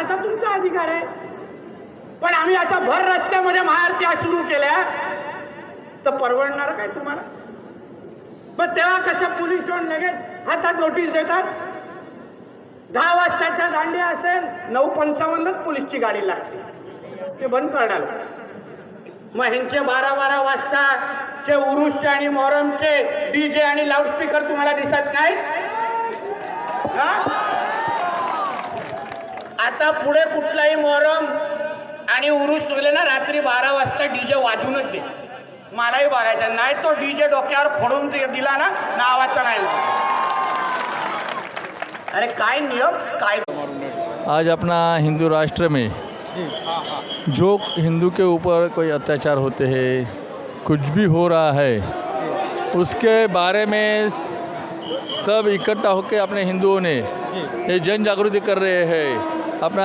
करायचा तुमचा अधिकार आहे, पण आम्ही अशा भर रस्त्यामध्ये महाआरत्या सुरू केल्या तर परवडणार काय तुम्हाला? पण तेव्हा कसं पोलीस येऊन लगेच हातात नोटीस देतात. 10 वाजताच्या दांडिया असेल 9:55च पोलीसची गाडी लागते, ते बंद करणार. मग ह्यांचे 12-12 वाजता ते उरुसचे आणि मोहरमचे डीजे आणि लाऊडस्पीकर तुम्हाला दिसत नाही? आता पुढे कुठलाही मोहरम आणि उरुस तुले ना रात्री 12 वाजता डीजे वाजूनच दे. मलाही बघायचं नाही, तो डीजे डोक्यावर फोडून दिला ना नावाचा नाही. अरे काय नियम काय. आज अपना हिंदू राष्ट्र में जो हिंदू के ऊपर कोई अत्याचार होते हैं, कुछ भी हो रहा है, उसके बारे में सब इकट्ठा होकर अपने हिंदुओं ने ये जन जागृति कर रहे हैं. अपना